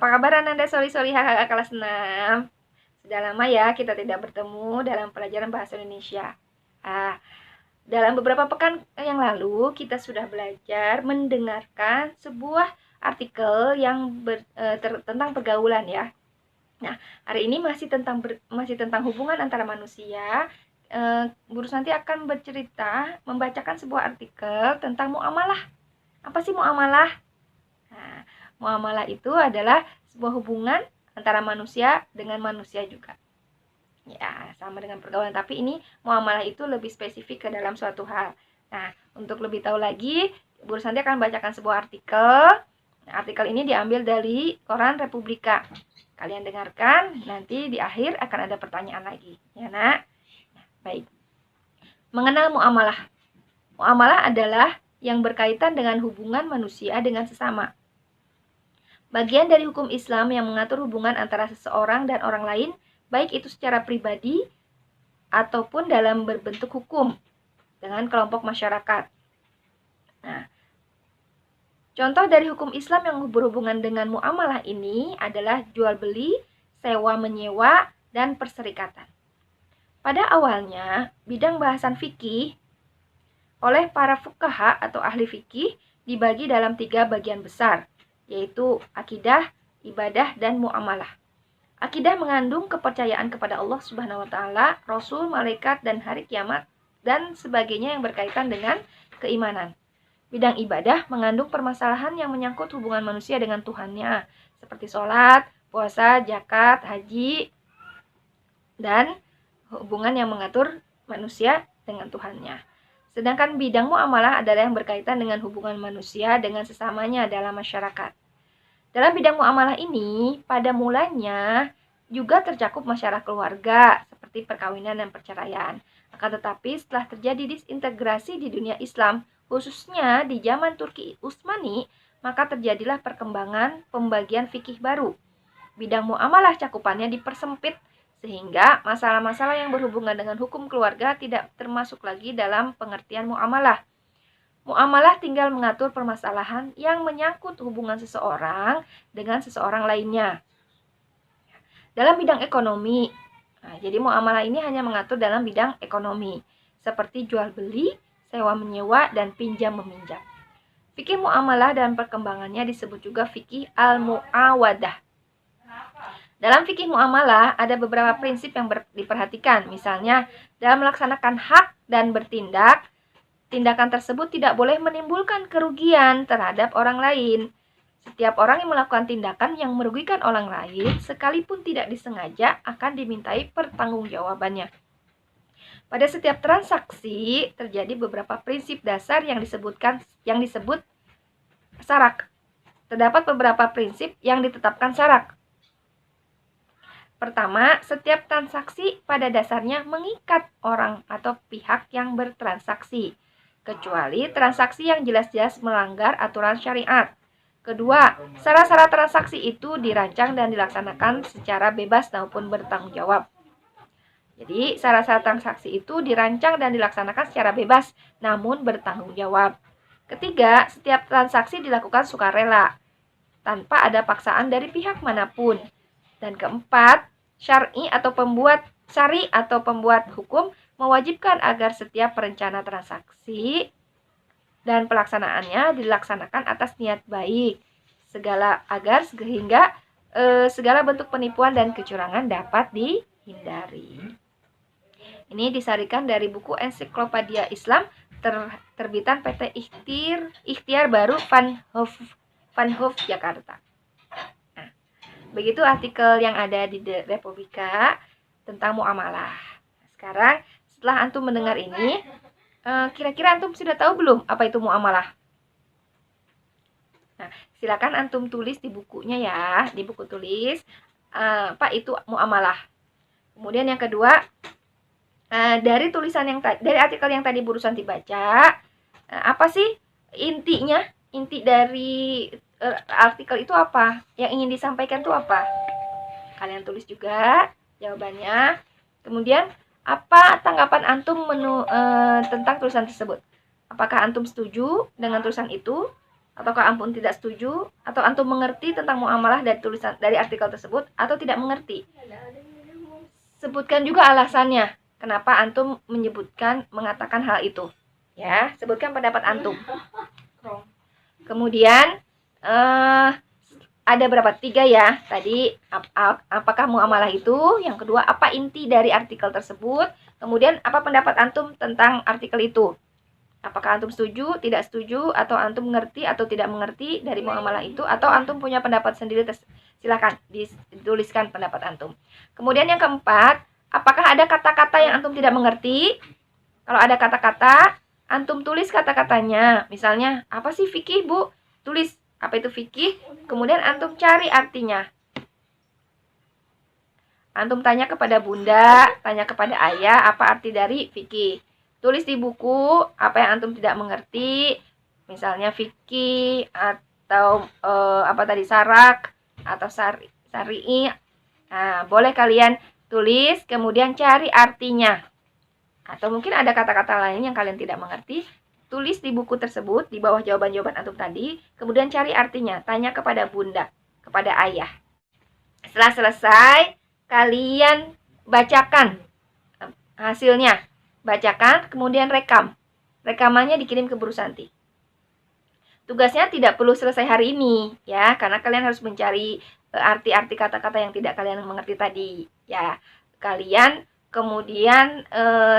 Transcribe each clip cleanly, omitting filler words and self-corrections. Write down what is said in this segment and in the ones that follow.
Apa kabar Ananda Soli HKK kelas 6? Sudah lama ya kita tidak bertemu dalam pelajaran bahasa Indonesia. Dalam beberapa pekan yang lalu kita sudah belajar mendengarkan sebuah artikel yang tentang pergaulan ya. Nah, hari ini masih tentang hubungan antara manusia. Guru nanti akan membacakan sebuah artikel tentang muamalah. Apa sih muamalah? Nah, muamalah itu adalah sebuah hubungan antara manusia dengan manusia juga. Ya, sama dengan pergaulan, tapi ini muamalah itu lebih spesifik ke dalam suatu hal. Nah, untuk lebih tahu lagi, Bu Santi akan bacakan sebuah artikel. Nah, artikel ini diambil dari koran Republika. Kalian dengarkan, nanti di akhir akan ada pertanyaan lagi. Ya, Nak? Nah, baik. Mengenal muamalah. Muamalah adalah yang berkaitan dengan hubungan manusia dengan sesama. Bagian dari hukum Islam yang mengatur hubungan antara seseorang dan orang lain, baik itu secara pribadi ataupun dalam berbentuk hukum dengan kelompok masyarakat. Nah, contoh dari hukum Islam yang berhubungan dengan muamalah ini adalah jual beli, sewa menyewa, dan perserikatan. Pada awalnya, bidang bahasan fikih oleh para fuqaha atau ahli fikih dibagi dalam 3 bagian besar, yaitu akidah, ibadah, dan muamalah. Akidah mengandung kepercayaan kepada Allah Subhanahu wa taala, Rasul, malaikat, dan hari kiamat dan sebagainya yang berkaitan dengan keimanan. Bidang ibadah mengandung permasalahan yang menyangkut hubungan manusia dengan Tuhannya, seperti sholat, puasa, zakat, haji, dan hubungan yang mengatur manusia dengan Tuhannya. Sedangkan bidang muamalah adalah yang berkaitan dengan hubungan manusia dengan sesamanya dalam masyarakat. Dalam bidang muamalah ini, pada mulanya juga tercakup masalah keluarga, seperti perkawinan dan perceraian. Akan tetapi setelah terjadi disintegrasi di dunia Islam, khususnya di zaman Turki Utsmani, maka terjadilah perkembangan pembagian fikih baru. Bidang muamalah cakupannya dipersempit, sehingga masalah-masalah yang berhubungan dengan hukum keluarga tidak termasuk lagi dalam pengertian muamalah. Muamalah tinggal mengatur permasalahan yang menyangkut hubungan seseorang dengan seseorang lainnya. Dalam bidang ekonomi, jadi muamalah ini hanya mengatur dalam bidang ekonomi, seperti jual beli, sewa menyewa, dan pinjam meminjam. Fikih muamalah dan perkembangannya disebut juga fikih al-mu'awadah. Dalam fikih muamalah ada beberapa prinsip yang diperhatikan. Misalnya, dalam melaksanakan hak dan bertindak, tindakan tersebut tidak boleh menimbulkan kerugian terhadap orang lain. Setiap orang yang melakukan tindakan yang merugikan orang lain, sekalipun tidak disengaja, akan dimintai pertanggungjawabannya. Pada setiap transaksi terjadi beberapa prinsip dasar yang disebut syarak. Terdapat beberapa prinsip yang ditetapkan syarak. Pertama, setiap transaksi pada dasarnya mengikat orang atau pihak yang bertransaksi, kecuali transaksi yang jelas-jelas melanggar aturan syariat. Kedua, syarat-syarat transaksi itu dirancang dan dilaksanakan secara bebas maupun bertanggung jawab. Jadi, syarat-syarat transaksi itu dirancang dan dilaksanakan secara bebas namun bertanggung jawab. Ketiga, setiap transaksi dilakukan sukarela tanpa ada paksaan dari pihak manapun. Dan keempat, syari atau pembuat hukum mewajibkan agar setiap perencana transaksi dan pelaksanaannya dilaksanakan atas niat baik, sehingga segala bentuk penipuan dan kecurangan dapat dihindari. Ini disarikan dari buku Ensiklopedia Islam terbitan PT Ikhtiar Baru Van Hoof Jakarta. Nah, begitu artikel yang ada di Republika tentang muamalah. Sekarang setelah antum mendengar ini, kira-kira antum sudah tahu belum apa itu muamalah? Nah, silakan antum tulis di bukunya ya, di buku tulis apa itu muamalah. Kemudian yang kedua, dari artikel yang tadi Bu Santi baca, apa sih intinya? Inti dari artikel itu apa? Yang ingin disampaikan itu apa? Kalian tulis juga jawabannya. Kemudian apa tanggapan antum tentang tulisan tersebut? Apakah antum setuju dengan tulisan itu? Ataukah antum tidak setuju? Atau antum mengerti tentang muamalah dari tulisan dari artikel tersebut atau tidak mengerti? Sebutkan juga alasannya. Kenapa antum mengatakan hal itu? Ya, sebutkan pendapat antum. Kemudian ada berapa? 3 ya. Tadi apakah muamalah itu? Yang kedua, apa inti dari artikel tersebut? Kemudian apa pendapat antum tentang artikel itu? Apakah antum setuju, tidak setuju, atau antum mengerti atau tidak mengerti dari muamalah itu, atau antum punya pendapat sendiri? Silakan dituliskan pendapat antum. Kemudian yang keempat, apakah ada kata-kata yang antum tidak mengerti? Kalau ada kata-kata, antum tulis kata-katanya. Misalnya, apa sih fikih, Bu? Tulis apa itu fikih, kemudian antum cari artinya. Antum tanya kepada bunda, tanya kepada ayah, apa arti dari fikih. Tulis di buku apa yang antum tidak mengerti, misalnya fikih atau sarak atau syari'i. Nah, boleh kalian tulis, kemudian cari artinya. Atau mungkin ada kata-kata lain yang kalian tidak mengerti, tulis di buku tersebut di bawah jawaban-jawaban antum tadi, kemudian cari artinya, tanya kepada bunda, kepada ayah. Setelah selesai, kalian bacakan hasilnya. Bacakan, kemudian rekam. Rekamannya dikirim ke Bu Santi. Tugasnya tidak perlu selesai hari ini, ya, karena kalian harus mencari arti-arti kata-kata yang tidak kalian mengerti tadi, ya. Kalian kemudian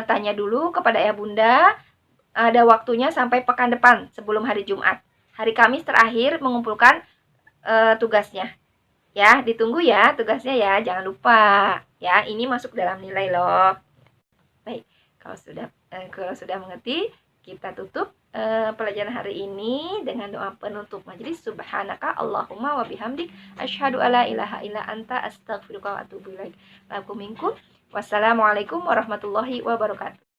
tanya dulu kepada ayah bunda, ada waktunya sampai pekan depan sebelum hari Jumat. Hari Kamis terakhir mengumpulkan tugasnya. Ya, ditunggu ya tugasnya ya, jangan lupa. Ya, ini masuk dalam nilai loh. Baik. Kalau sudah mengerti, kita tutup pelajaran hari ini dengan doa penutup majelis. Subhanaka Allahumma wa bihamdik asyhadu alla ilaha illa anta astaghfiruka wa atubu ilaik. Lakum minkum. Wassalamualaikum warahmatullahi wabarakatuh.